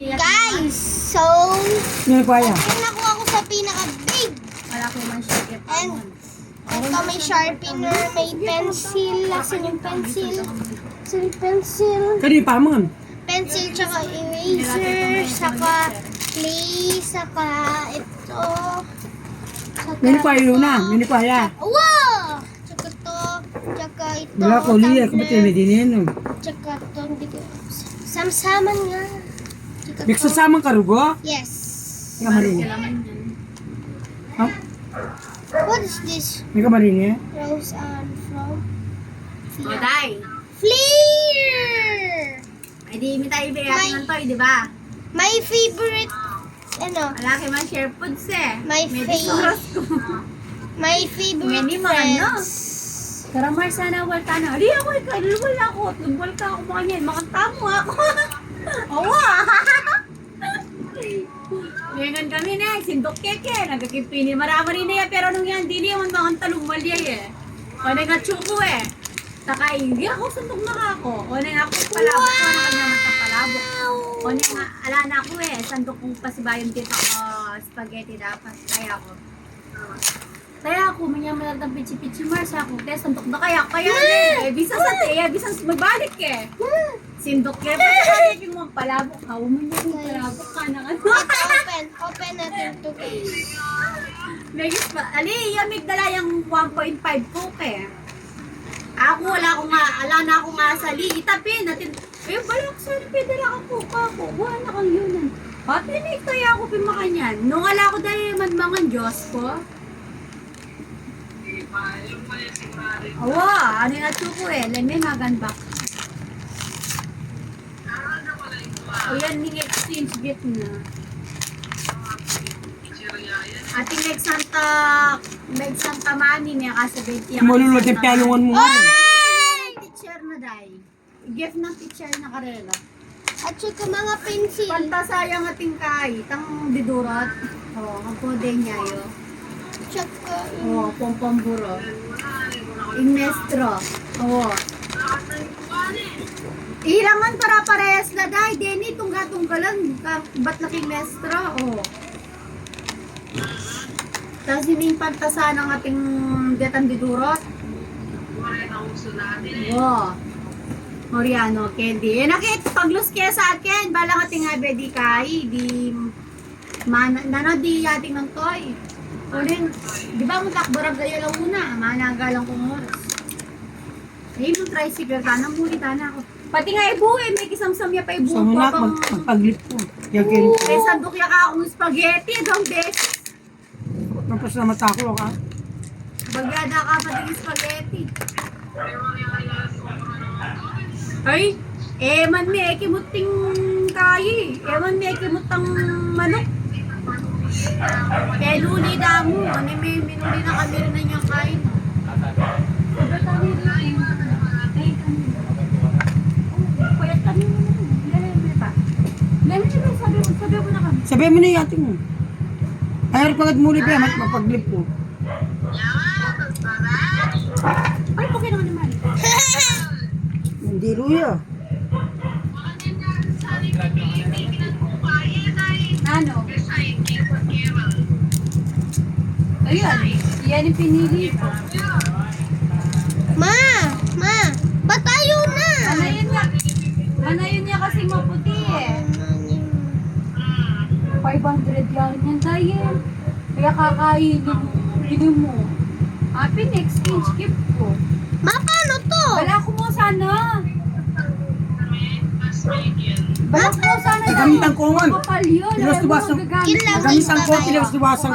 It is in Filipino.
Guys, so Ano pa yan? nakuha ko sa pinaka-big. Wala ko man siya. And ito may sharpener, may pencil. Asan yung pencil? Asan yung pencil? Kani pa man. Pencil, tsaka eraser, saka clay, saka ito. Saka Mini pa yun na. Mini pa ya. wow! Tsaka to, tsaka ito. Wala ko liya. Kapatid may dinino. Tsaka to, hindi ko. Samsaman nga. Tsaka Biksa to. samang karugo. Yes. May kamarin niya. Ha? What is this? May kamarin niya. Rose and from Oday. Flair! Ay di mi tayo ibigay ng toy, di ba? My favorite, ano, Malaki man share foods eh. My May face. disoros ko. my favorite Many mga ano? friends. Karamar sana wal ka na. Di ako ikaw, wala ako. Tumbol ka ako mga niyan. Makantamo ako. Awa! Ngayon kami na, sindok keke. Nagkakipini. Marama rin na yan. Pero nung yan, di niya man mga talong maliyay eh. O nagkatsuko eh. Saka hindi ako sundok na ako. O na ako palabok ko na kanya matapalabok. O na nga, ala na ako eh. Sandok kong pasibayon kita ko spaghetti dapat. Kaya ako, manyaman lang ng pichi-pichi mars ako. Kaya sandok na kaya. Kaya eh, bisa sa teya, bisa magbalik eh. Sindok kaya pa sa kanya yung mga palabok. Hawa mo niya yung palabok ka na ano. Open natin to guys. Megis pa, ali, yung migdala yung 1.5 coke eh. Ako, wala ko nga, ala na ako nga sa li. Itapin natin. Eh, balak sa pedala ako ako. Wala na kang yun. Pati na kaya ako pimakanyan. Nung ala ko dahil madmangan Diyos ko. Awa, ano na chuko eh. Lemme maganbak. O yan, ning exchange gift na. Ating like Santa Mani niya kasi 20 ang Malulutip kalungan mo. teacher na day. Gift ng teacher na karela. At saka mga pencil. Pantasayang ating kay, tang didurot. Ang kode niya yo. Tsaka, Pompamburo. Inmestro. Ilangan para parehas na day. Deni, tungga-tunggalan. Ba't laking mestro? Tapos yung pantasa ng ating detang didurot. Moriano, candy. Nakit, paglos kaya sa akin, balang ating abedi kay, di, di yating ng toy. O rin, di ba mo takbarag kayo lang una, managalang kong oras. Ayun yung tricycle ka, namuli ka na ako. Pati nga ibu may kisamsam ya pa ibu. Sa munak, magpaglip ko. Yakin ko. May sandok ya ka akong spaghetti, dong beses. Tapos na mataklo ka. Bagyada ka pa din spaghetti. Ay, man may kimuting kayi. Man may kimutang manok. Kaya luli damo. Ano may minuli na kami rin na niyang kain. Sobrang kami rin. Kaya kami mo na. Leme pa. Leme na sabi mo na kami. Sabi mo na yung ating mo. Ayaw pagkat muli ba, mapaglip ko. Ay, okay naman naman. Hindi luya. Ano? Ayun, yan yung pinili ko. ma, ba't ayaw na? Manayon niya kasi maputi eh. 500 lang yan tayo. Kaya kakainin mo. Pin-exchange gift ko. Ma, paano to? Wala ko mo sana. Wala ko mo sana. Gamitan ko nga. Kapal yun. Tilas Ayaw mo tubasang. magagamit. Kailangan Gamitan ko, tayo. tilas tubasang.